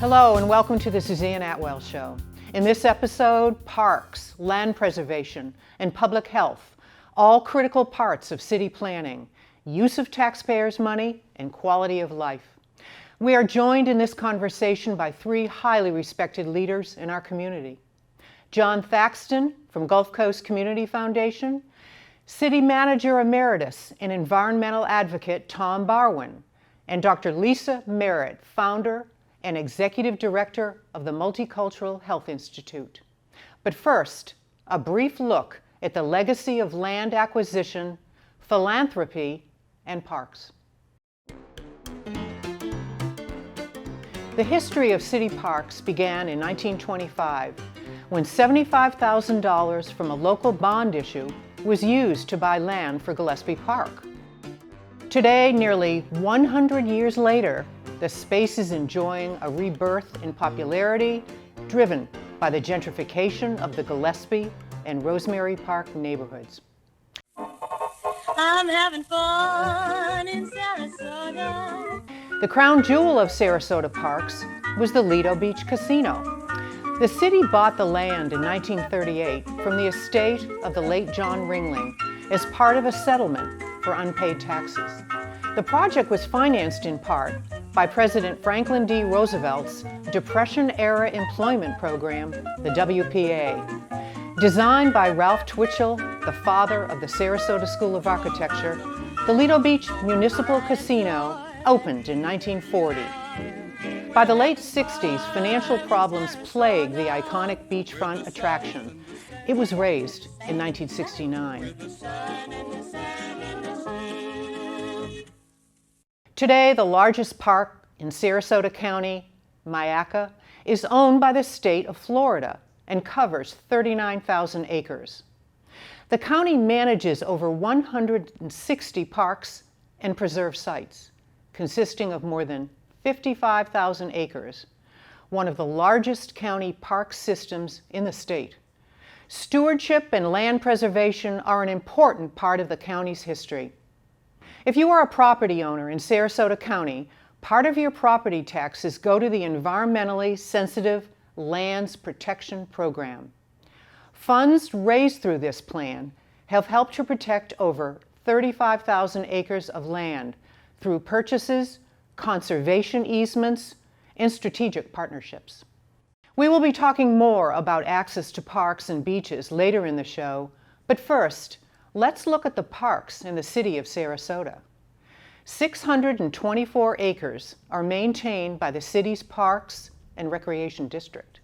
Hello and welcome to the Suzanne Atwell Show. In this episode, parks, land preservation, and public health, all critical parts of city planning, use of taxpayers' money, and quality of life. We are joined in this conversation by three highly respected leaders in our community. John Thaxton from Gulf Coast Community Foundation, City Manager Emeritus and Environmental Advocate Tom Barwin, and Dr. Lisa Merritt, founder and Executive Director of the Multicultural Health Institute. But first, a brief look at the legacy of land acquisition, philanthropy, and parks. The history of city parks began in 1925, when $75,000 from a local bond issue was used to buy land for Gillespie Park. Today, nearly 100 years later, the space is enjoying a rebirth in popularity driven by the gentrification of the Gillespie and Rosemary Park neighborhoods. I'm having fun in Sarasota. The crown jewel of Sarasota Parks was the Lido Beach Casino. The city bought the land in 1938 from the estate of the late John Ringling as part of a settlement for unpaid taxes. The project was financed in part by President Franklin D. Roosevelt's Depression-era employment program, the WPA. Designed by Ralph Twitchell, the father of the Sarasota School of Architecture, the Lido Beach Municipal Casino opened in 1940. By the late 60s, financial problems plagued the iconic beachfront attraction. It was razed in 1969. Today, the largest park in Sarasota County, Myakka, is owned by the state of Florida and covers 39,000 acres. The county manages over 160 parks and preserve sites, consisting of more than 55,000 acres, one of the largest county park systems in the state. Stewardship and land preservation are an important part of the county's history. If you are a property owner in Sarasota County, part of your property taxes go to the Environmentally Sensitive Lands Protection Program. Funds raised through this plan have helped to protect over 35,000 acres of land through purchases, conservation easements, and strategic partnerships. We will be talking more about access to parks and beaches later in the show, but first, let's look at the parks in the city of Sarasota. 624 acres are maintained by the city's Parks and Recreation District.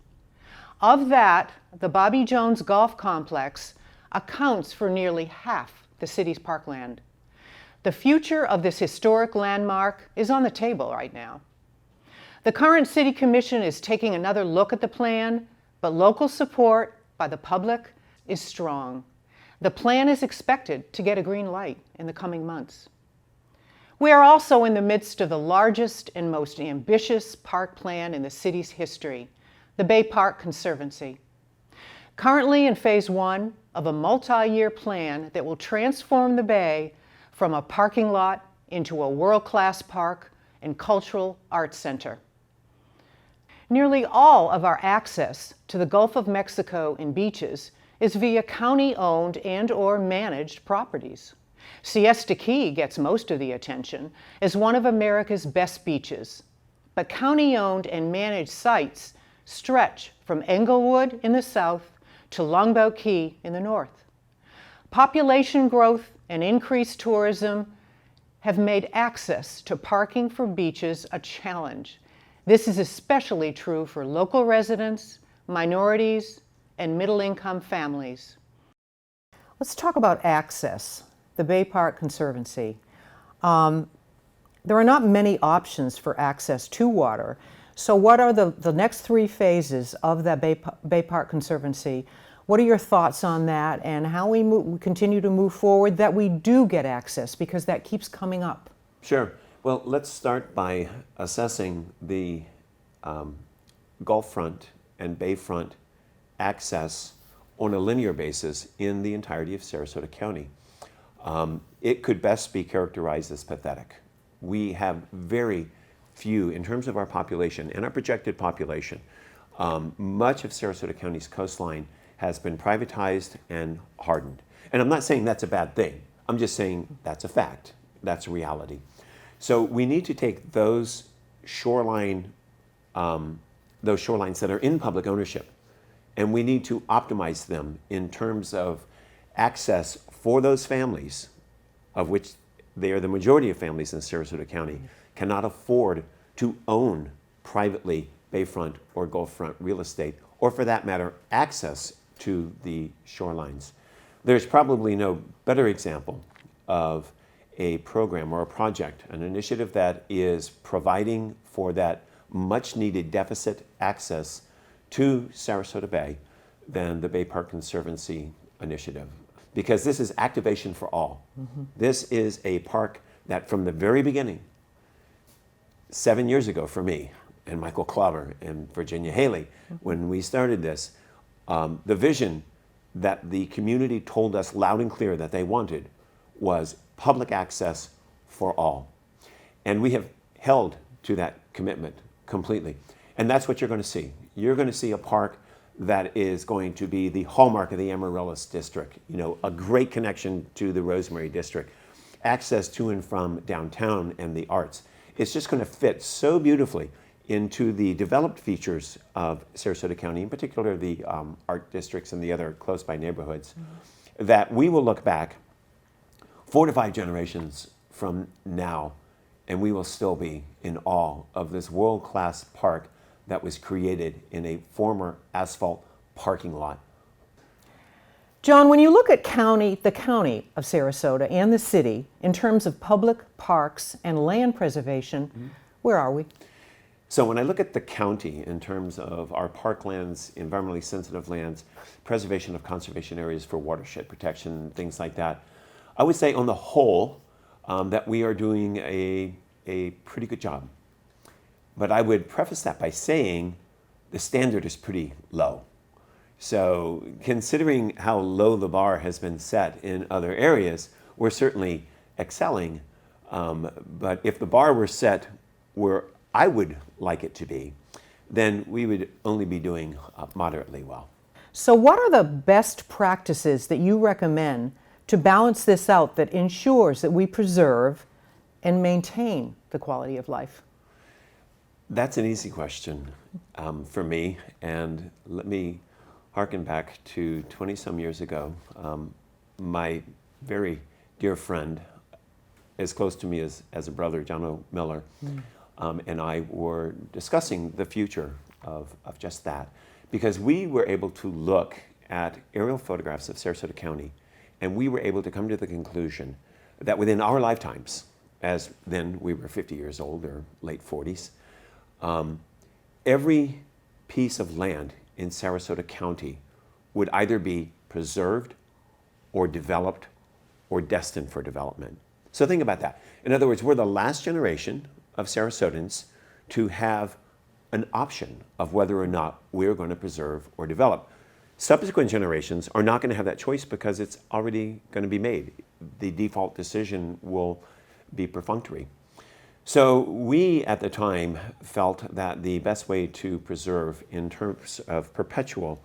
Of that, the Bobby Jones Golf Complex accounts for nearly half the city's parkland. The future of this historic landmark is on the table right now. The current City Commission is taking another look at the plan, but local support by the public is strong. The plan is expected to get a green light in the coming months. We are also in the midst of the largest and most ambitious park plan in the city's history, the Bay Park Conservancy. Currently in phase 1 of a multi-year plan that will transform the Bay from a parking lot into a world-class park and cultural arts center. Nearly all of our access to the Gulf of Mexico and beaches is via county-owned and/or managed properties. Siesta Key gets most of the attention as one of America's best beaches, but county-owned and managed sites stretch from Englewood in the south to Longboat Key in the north. Population growth and increased tourism have made access to parking for beaches a challenge. This is especially true for local residents, minorities, and middle-income families. Let's talk about access, the Bay Park Conservancy. There are not many options for access to water, so what are the next 3 phases of the Bay Park Conservancy? What are your thoughts on that and how we continue to move forward that we do get access, because that keeps coming up? Sure. Well, let's start by assessing the Gulf front and Bayfront access on a linear basis in the entirety of Sarasota County. It could best be characterized as pathetic. We have very few, in terms of our population and our projected population, much of Sarasota County's coastline has been privatized and hardened. And I'm not saying that's a bad thing. I'm just saying that's a fact. That's a reality. So we need to take those shorelines that are in public ownership, and we need to optimize them in terms of access for those families, of which they are the majority of families in Sarasota County, cannot afford to own privately bayfront or gulffront real estate, or for that matter, access to the shorelines. There's probably no better example of a program or a project, an initiative that is providing for that much needed deficit access to Sarasota Bay than the Bay Park Conservancy initiative. Because this is activation for all. Mm-hmm. This is a park that from the very beginning, 7 years ago for me and Michael Clobber and Virginia Haley, when we started this, the vision that the community told us loud and clear that they wanted was public access for all. And we have held to that commitment completely. And that's what you're going to see. You're going to see a park that is going to be the hallmark of the Amaryllis District, a great connection to the Rosemary District, access to and from downtown and the arts. It's just going to fit so beautifully into the developed features of Sarasota County, in particular the art districts and the other close by neighborhoods, that we will look back 4 to 5 generations from now, and we will still be in awe of this world-class park that was created in a former asphalt parking lot. John, when you look at the county of Sarasota and the city in terms of public parks and land preservation, where are we? So when I look at the county in terms of our parklands, environmentally sensitive lands, preservation of conservation areas for watershed protection, things like that, I would say on the whole that we are doing a pretty good job. But I would preface that by saying the standard is pretty low. So considering how low the bar has been set in other areas, we're certainly excelling. But if the bar were set where I would like it to be, then we would only be doing moderately well. So what are the best practices that you recommend to balance this out that ensures that we preserve and maintain the quality of life? That's an easy question for me, and let me harken back to 20-some years ago. My very dear friend, as close to me as a brother, John O. Miller, and I were discussing the future of just that, because we were able to look at aerial photographs of Sarasota County, and we were able to come to the conclusion that within our lifetimes, as then we were 50 years old or late 40s, every piece of land in Sarasota County would either be preserved or developed or destined for development. So think about that. In other words, we're the last generation of Sarasotans to have an option of whether or not we're going to preserve or develop. Subsequent generations are not going to have that choice because it's already going to be made. The default decision will be perfunctory. So we at the time felt that the best way to preserve in terms of perpetual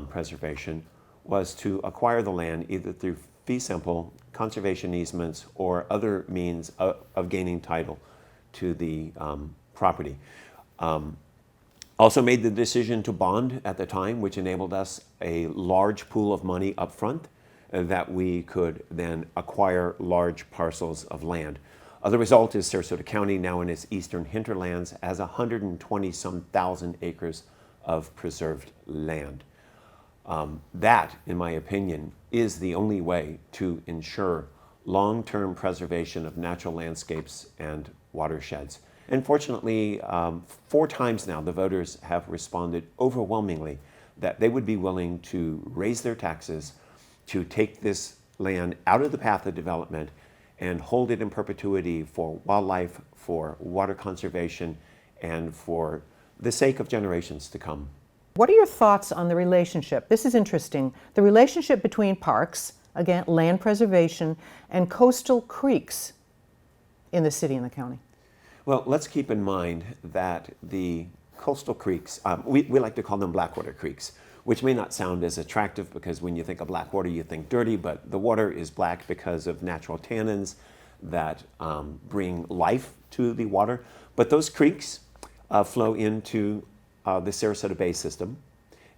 preservation was to acquire the land either through fee simple, conservation easements, or other means of gaining title to the property. Also made the decision to bond at the time, which enabled us a large pool of money up front that we could then acquire large parcels of land. The result is Sarasota County, now in its eastern hinterlands, has 120-some thousand acres of preserved land. That, in my opinion, is the only way to ensure long-term preservation of natural landscapes and watersheds. And fortunately, 4 times now, the voters have responded overwhelmingly that they would be willing to raise their taxes to take this land out of the path of development and hold it in perpetuity for wildlife, for water conservation, and for the sake of generations to come. What are your thoughts on the relationship? This is interesting. The relationship between parks, again, land preservation, and coastal creeks in the city and the county. Well, let's keep in mind that the coastal creeks, we like to call them blackwater creeks, which may not sound as attractive because when you think of black water, you think dirty, but the water is black because of natural tannins that bring life to the water. But those creeks flow into the Sarasota Bay system,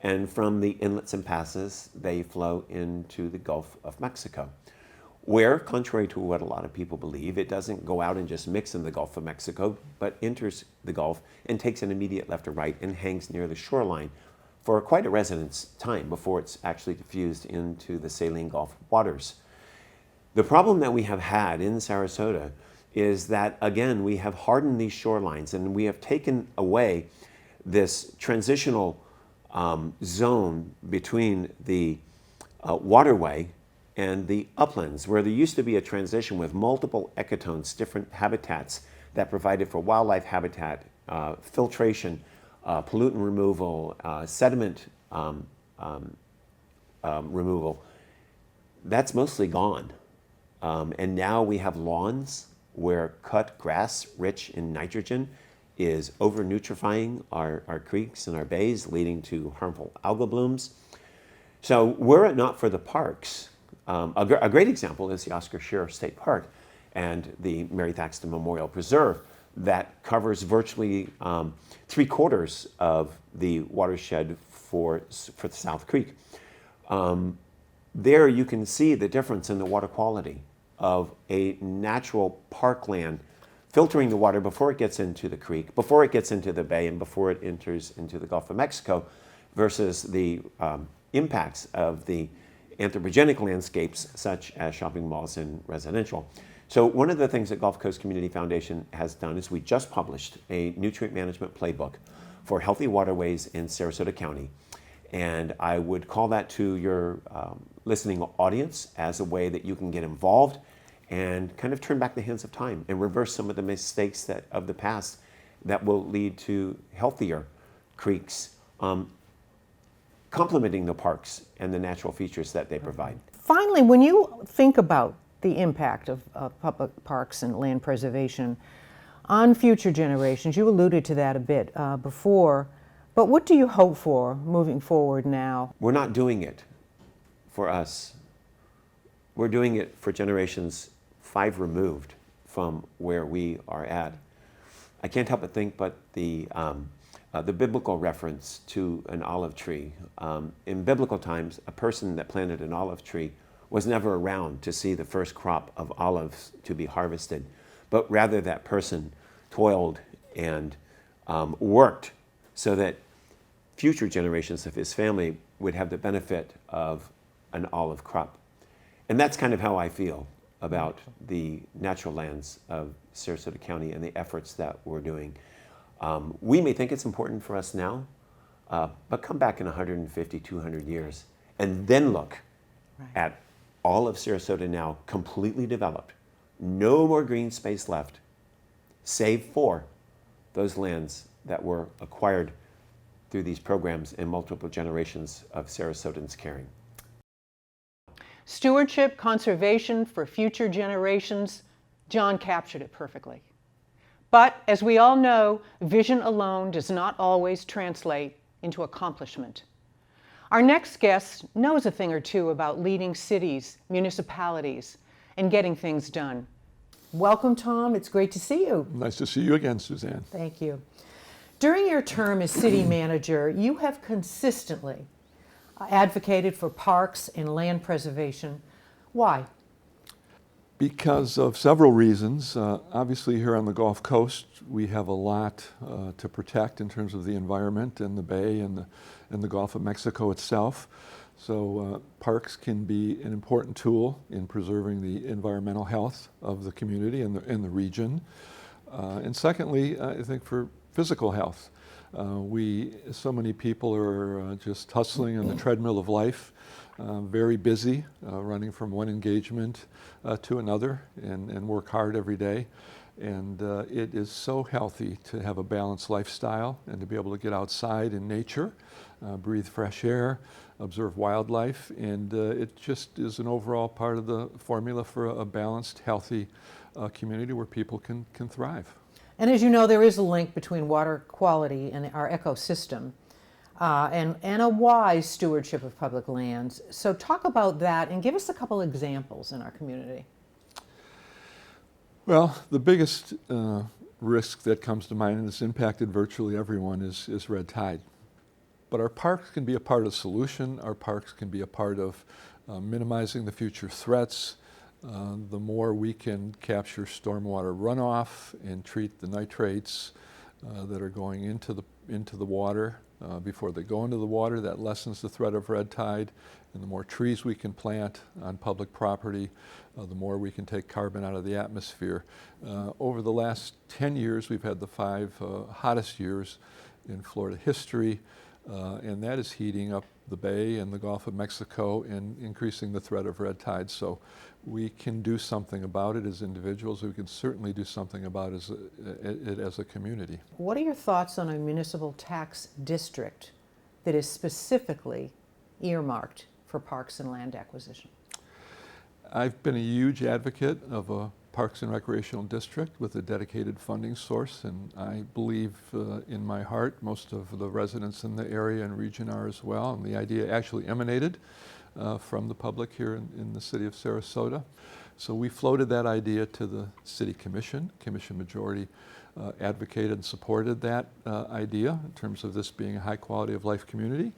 and from the inlets and passes, they flow into the Gulf of Mexico, where, contrary to what a lot of people believe, it doesn't go out and just mix in the Gulf of Mexico, but enters the Gulf and takes an immediate left or right and hangs near the shoreline for quite a residence time before it's actually diffused into the saline Gulf waters. The problem that we have had in Sarasota is that, again, we have hardened these shorelines and we have taken away this transitional zone between the waterway and the uplands, where there used to be a transition with multiple ecotones, different habitats that provided for wildlife habitat, filtration, pollutant removal, sediment removal. That's mostly gone. And now we have lawns where cut grass rich in nitrogen is over-nutrifying our creeks and our bays, leading to harmful algal blooms. So were it not for the parks, a great example is the Oscar Scherer State Park and the Mary Thaxton Memorial Preserve that covers virtually 3/4 of the watershed for the South Creek. There you can see the difference in the water quality of a natural parkland filtering the water before it gets into the creek, before it gets into the bay, and before it enters into the Gulf of Mexico, versus the impacts of the anthropogenic landscapes such as shopping malls and residential. So one of the things that Gulf Coast Community Foundation has done is we just published a nutrient management playbook for healthy waterways in Sarasota County. And I would call that to your listening audience as a way that you can get involved and kind of turn back the hands of time and reverse some of the mistakes of the past that will lead to healthier creeks, complementing the parks and the natural features that they provide. Finally, when you think about the impact of public parks and land preservation on future generations, you alluded to that a bit before, but what do you hope for moving forward now? We're not doing it for us. We're doing it for generations 5 removed from where we are at. I can't help but think, but the biblical reference to an olive tree. In biblical times, a person that planted an olive tree was never around to see the first crop of olives to be harvested, but rather that person toiled and worked so that future generations of his family would have the benefit of an olive crop. And that's kind of how I feel about the natural lands of Sarasota County and the efforts that we're doing. We may think it's important for us now, but come back in 150, 200 years and then look at all of Sarasota now completely developed. No more green space left, save for those lands that were acquired through these programs and multiple generations of Sarasotans caring. Stewardship, conservation for future generations, John captured it perfectly. But as we all know, vision alone does not always translate into accomplishment. Our next guest knows a thing or two about leading cities, municipalities, and getting things done. Welcome, Tom. It's great to see you. Nice to see you again, Suzanne. Thank you. During your term as city manager, you have consistently advocated for parks and land preservation. Why? Because of several reasons. Obviously, here on the Gulf Coast, we have a lot to protect in terms of the environment and the bay and the Gulf of Mexico itself. So parks can be an important tool in preserving the environmental health of the community and the region. And secondly, I think for physical health. So many people are just hustling on the treadmill of life, very busy, running from one engagement to another and work hard every day. And it is so healthy to have a balanced lifestyle and to be able to get outside in nature, breathe fresh air, observe wildlife, and it just is an overall part of the formula for a balanced, healthy community where people can thrive. And as you know, there is a link between water quality and our ecosystem and a wise stewardship of public lands. So talk about that and give us a couple examples in our community. Well, the biggest risk that comes to mind and has impacted virtually everyone is red tide. But our parks can be a part of the solution. Our parks can be a part of minimizing the future threats. The more we can capture stormwater runoff and treat the nitrates that are going into the water before they go into the water, that lessens the threat of red tide. And the more trees we can plant on public property, the more we can take carbon out of the atmosphere. Over the last 10 years, we've had the 5 hottest years in Florida history, and that is heating up the Bay and the Gulf of Mexico and increasing the threat of red tide. So we can do something about it as individuals. We can certainly do something about it as a community. What are your thoughts on a municipal tax district that is specifically earmarked for parks and land acquisition? I've been a huge advocate of a Parks and Recreational District with a dedicated funding source, and I believe in my heart most of the residents in the area and region are as well, and the idea actually emanated from the public here in the city of Sarasota. So we floated that idea to the City Commission. Commission majority advocated and supported that idea in terms of this being a high quality of life community.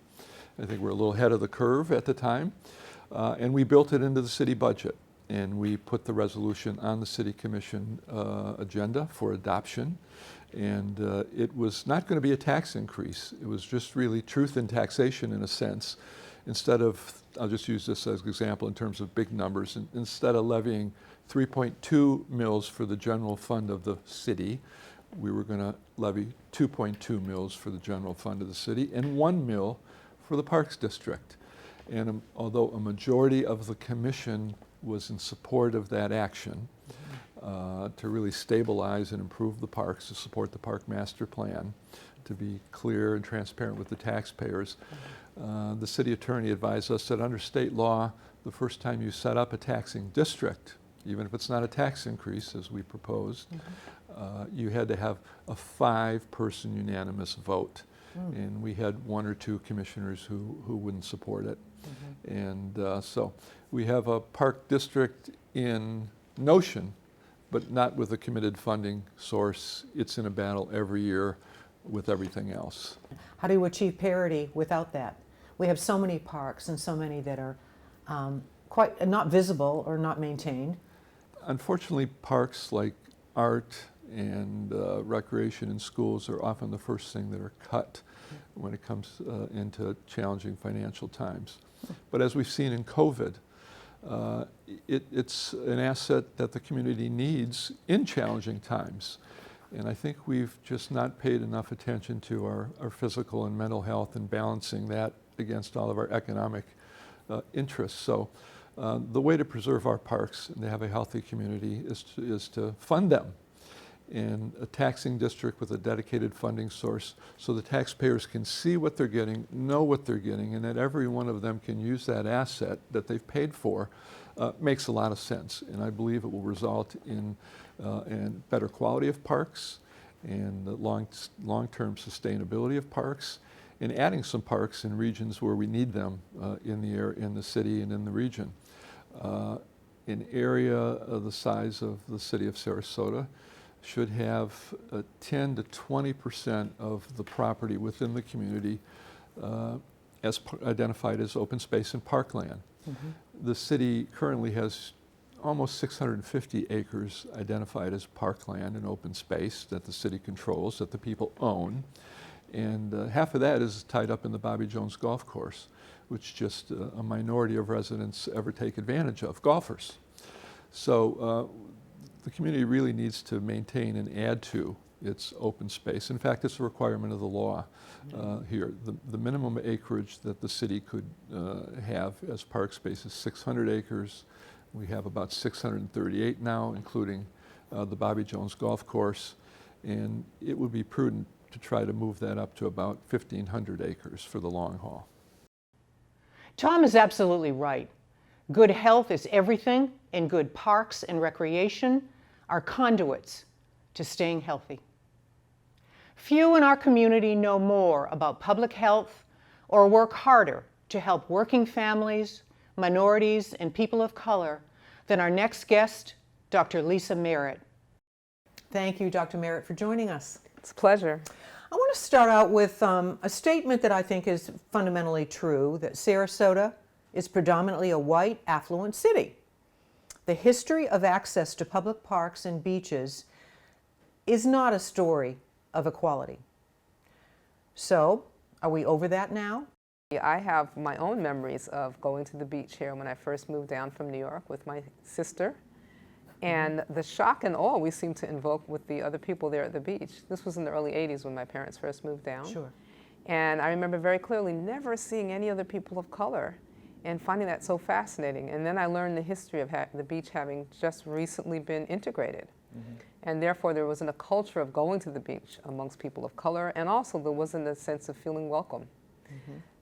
I think we're a little ahead of the curve at the time. And we built it into the city budget. And we put the resolution on the City Commission agenda for adoption. And it was not going to be a tax increase. It was just really truth in taxation in a sense. Instead of, I'll just use this as an example in terms of big numbers, instead of levying 3.2 mills for the general fund of the city, we were going to levy 2.2 mills for the general fund of the city and 1 mill for the Parks District. And although a majority of the commission was in support of that action to really stabilize and improve the parks, to support the park master plan, to be clear and transparent with the taxpayers, the city attorney advised us that under state law, the first time you set up a taxing district, even if it's not a tax increase as we proposed, you had to have a 5-person unanimous vote. And we had 1 or 2 commissioners who wouldn't support it. And so we have a park district in notion, but not with a committed funding source. It's in a battle every year with everything else. How do you achieve parity without that? We have so many parks and so many that are quite not visible or not maintained. Unfortunately, parks like art and recreation in schools are often the first thing that are cut when it comes into challenging financial times. But as we've seen in COVID, it's an asset that the community needs in challenging times. And I think we've just not paid enough attention to our physical and mental health and balancing that against all of our economic interests. So the way to preserve our parks and to have a healthy community is to fund them in a taxing district with a dedicated funding source so the taxpayers can see what they're getting, know what they're getting, and that every one of them can use that asset that they've paid for makes a lot of sense. And I believe it will result in better quality of parks and long-term sustainability of parks, and adding some parks in regions where we need them in the city and in the region. An area of the size of the city of Sarasota should have 10 to 20% of the property within the community as identified as open space and parkland. The city currently has almost 650 acres identified as parkland and open space that the city controls, that the people own. And half of that is tied up in the Bobby Jones Golf Course, which just a minority of residents ever take advantage of, golfers. So the community really needs to maintain and add to its open space. In fact, it's a requirement of the law here. The minimum acreage that the city could have as park space is 600 acres. We have about 638 now, including the Bobby Jones Golf Course. And it would be prudent to try to move that up to about 1,500 acres for the long haul. Tom is absolutely right. Good health is everything, and good parks and recreation are conduits to staying healthy. Few in our community know more about public health or work harder to help working families, minorities, and people of color than our next guest, Dr. Lisa Merritt. Thank you, Dr. Merritt, for joining us. It's a pleasure. I want to start out with a statement that I think is fundamentally true, that Sarasota is predominantly a white, affluent city. The history of access to public parks and beaches is not a story of equality. So, are we over that now? I have my own memories of going to the beach here when I first moved down from New York with my sister. And the shock and awe we seemed to invoke with the other people there at the beach. This was in the early 80s when my parents first moved down. Sure. And I remember very clearly never seeing any other people of color and finding that so fascinating. And then I learned the history of the beach having just recently been integrated. And therefore there wasn't a culture of going to the beach amongst people of color, and also there wasn't a sense of feeling welcome.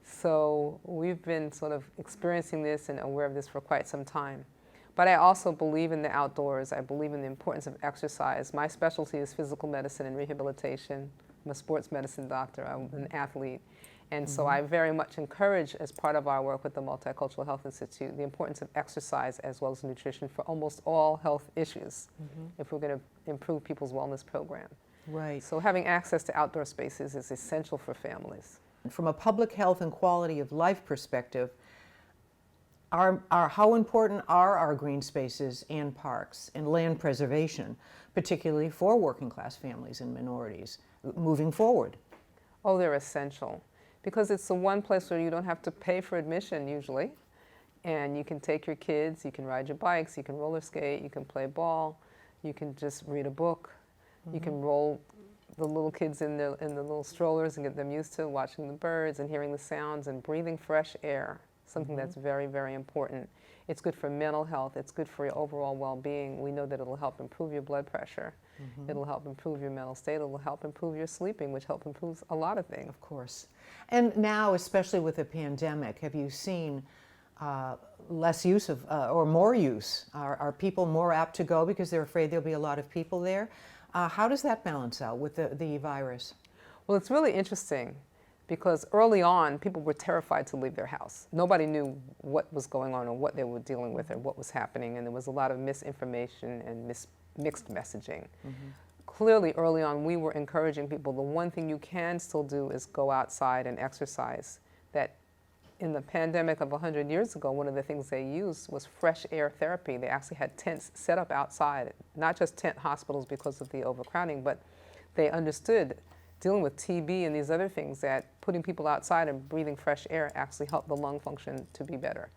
So we've been sort of experiencing this and aware of this for quite some time. But I also believe in the outdoors. I believe in the importance of exercise. My specialty is physical medicine and rehabilitation. I'm a sports medicine doctor. I'm an athlete. And so I very much encourage, as part of our work with the Multicultural Health Institute, the importance of exercise as well as nutrition for almost all health issues if we're going to improve people's wellness program. Right. So having access to outdoor spaces is essential for families. From a public health and quality of life perspective, how important are our green spaces and parks and land preservation, particularly for working class families and minorities, moving forward? Oh, they're essential, because it's the one place where you don't have to pay for admission usually, and you can take your kids, you can ride your bikes, you can roller skate, you can play ball, you can just read a book, you can roll the little kids in the little strollers and get them used to watching the birds and hearing the sounds and breathing fresh air, something that's very, very important. It's good for mental health, it's good for your overall well-being. We know that it'll help improve your blood pressure, it'll help improve your mental state, it'll help improve your sleeping, which helps improve a lot of things. Of course. And now, especially with the pandemic, have you seen less use of, or more use? Are people more apt to go because they're afraid there'll be a lot of people there? How does that balance out with the virus? Well, it's really interesting, because early on, people were terrified to leave their house. Nobody knew what was going on or what they were dealing with or what was happening, and there was a lot of misinformation and mixed messaging. Clearly, early on, we were encouraging people, the one thing you can still do is go outside and exercise. That in the pandemic of 100 years ago, one of the things they used was fresh air therapy. They actually had tents set up outside, not just tent hospitals because of the overcrowding, but they understood dealing with TB and these other things, that putting people outside and breathing fresh air actually helped the lung function to be better.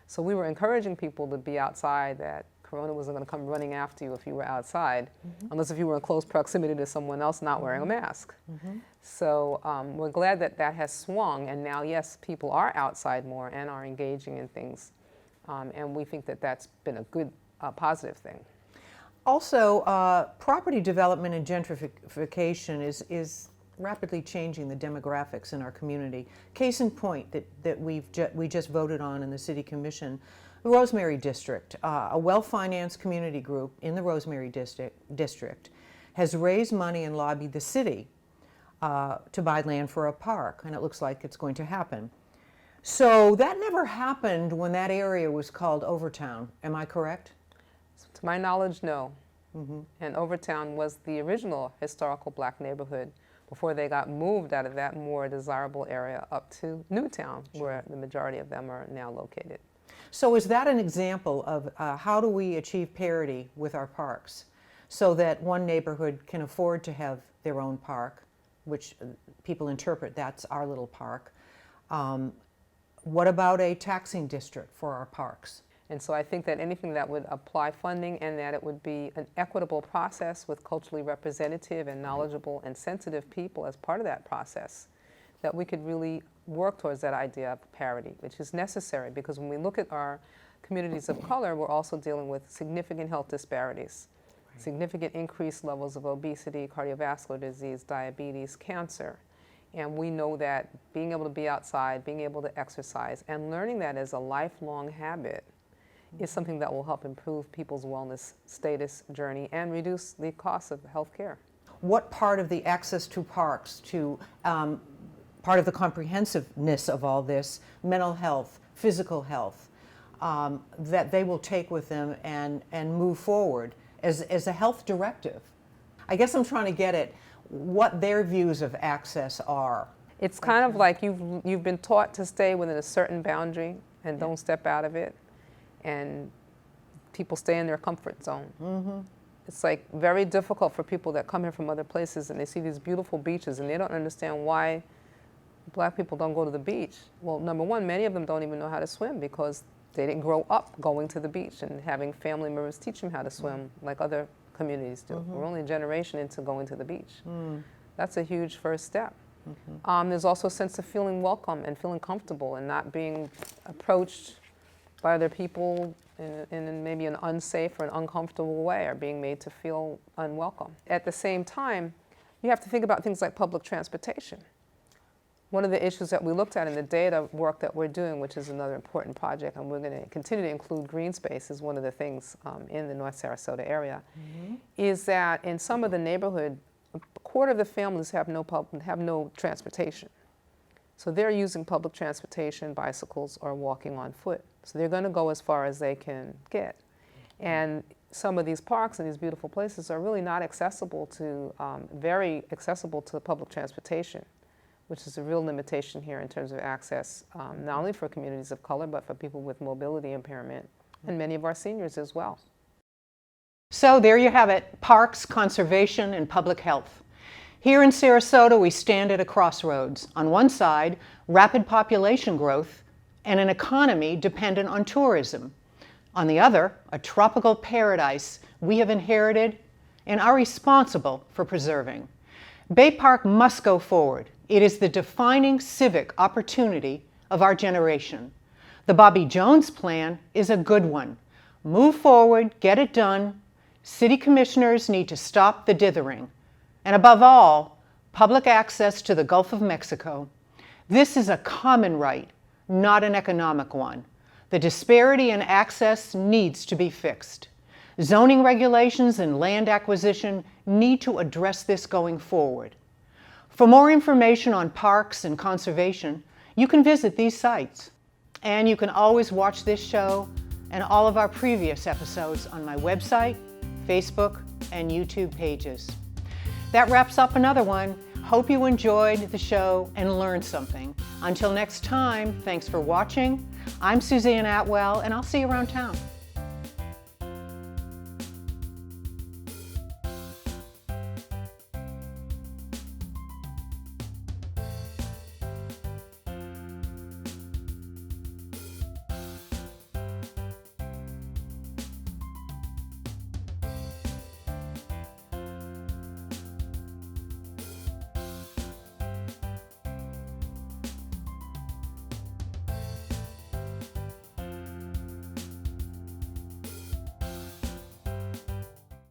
So we were encouraging people to be outside, that Corona wasn't going to come running after you if you were outside, unless if you were in close proximity to someone else not wearing a mask. So we're glad that that has swung, and now, yes, people are outside more and are engaging in things, and we think that that's been a good, positive thing. Also, property development and gentrification is rapidly changing the demographics in our community. Case in point that we just voted on in the City Commission, the Rosemary District, a well-financed community group in the Rosemary District has raised money and lobbied the city to buy land for a park, and it looks like it's going to happen. So that never happened when that area was called Overtown. Am I correct? To my knowledge, no. And Overtown was the original historical black neighborhood before they got moved out of that more desirable area up to Newtown, where the majority of them are now located. So is that an example of how do we achieve parity with our parks so that one neighborhood can afford to have their own park, which people interpret that's our little park? What about a taxing district for our parks? And so I think that anything that would apply funding, and that it would be an equitable process with culturally representative and knowledgeable and sensitive people as part of that process, that we could really work towards that idea of parity, which is necessary, because when we look at our communities of color, we're also dealing with significant health disparities, significant increased levels of obesity, cardiovascular disease, diabetes, cancer. And we know that being able to be outside, being able to exercise, and learning that as a lifelong habit is something that will help improve people's wellness status journey and reduce the cost of health care. What part of the access to parks, to part of the comprehensiveness of all this, mental health, physical health, that they will take with them and move forward as a health directive? I guess I'm trying to get at what their views of access are. It's kind of like you've been taught to stay within a certain boundary and don't step out of it, and people stay in their comfort zone. Mm-hmm. It's like very difficult for people that come here from other places and they see these beautiful beaches and they don't understand why Black people don't go to the beach. Well, number one, many of them don't even know how to swim because they didn't grow up going to the beach and having family members teach them how to swim like other communities do. Mm-hmm. We're only a generation into going to the beach. Mm. That's a huge first step. Mm-hmm. There's also a sense of feeling welcome and feeling comfortable and not being approached by other people in maybe an unsafe or an uncomfortable way, or being made to feel unwelcome. At the same time, you have to think about things like public transportation. One of the issues that we looked at in the data work that we're doing, which is another important project, and we're going to continue to include green space as one of the things in the North Sarasota area, mm-hmm. is that in some of the neighborhood, a quarter of the families have no transportation. So they're using public transportation, bicycles, or walking on foot. So they're going to go as far as they can get. And some of these parks and these beautiful places are really not accessible to, very accessible to public transportation, which is a real limitation here in terms of access, not only for communities of color, but for people with mobility impairment, and many of our seniors as well. So there you have it, parks, conservation, and public health. Here in Sarasota, we stand at a crossroads. On one side, rapid population growth and an economy dependent on tourism. On the other, a tropical paradise we have inherited and are responsible for preserving. Bay Park must go forward. It is the defining civic opportunity of our generation. The Bobby Jones plan is a good one. Move forward, get it done. City commissioners need to stop the dithering. And above all, public access to the Gulf of Mexico. This is a common right, not an economic one. The disparity in access needs to be fixed. Zoning regulations and land acquisition need to address this going forward. For more information on parks and conservation, you can visit these sites. And you can always watch this show and all of our previous episodes on my website, Facebook, and YouTube pages. That wraps up another one. Hope you enjoyed the show and learned something. Until next time, thanks for watching. I'm Suzanne Atwell, and I'll see you around town.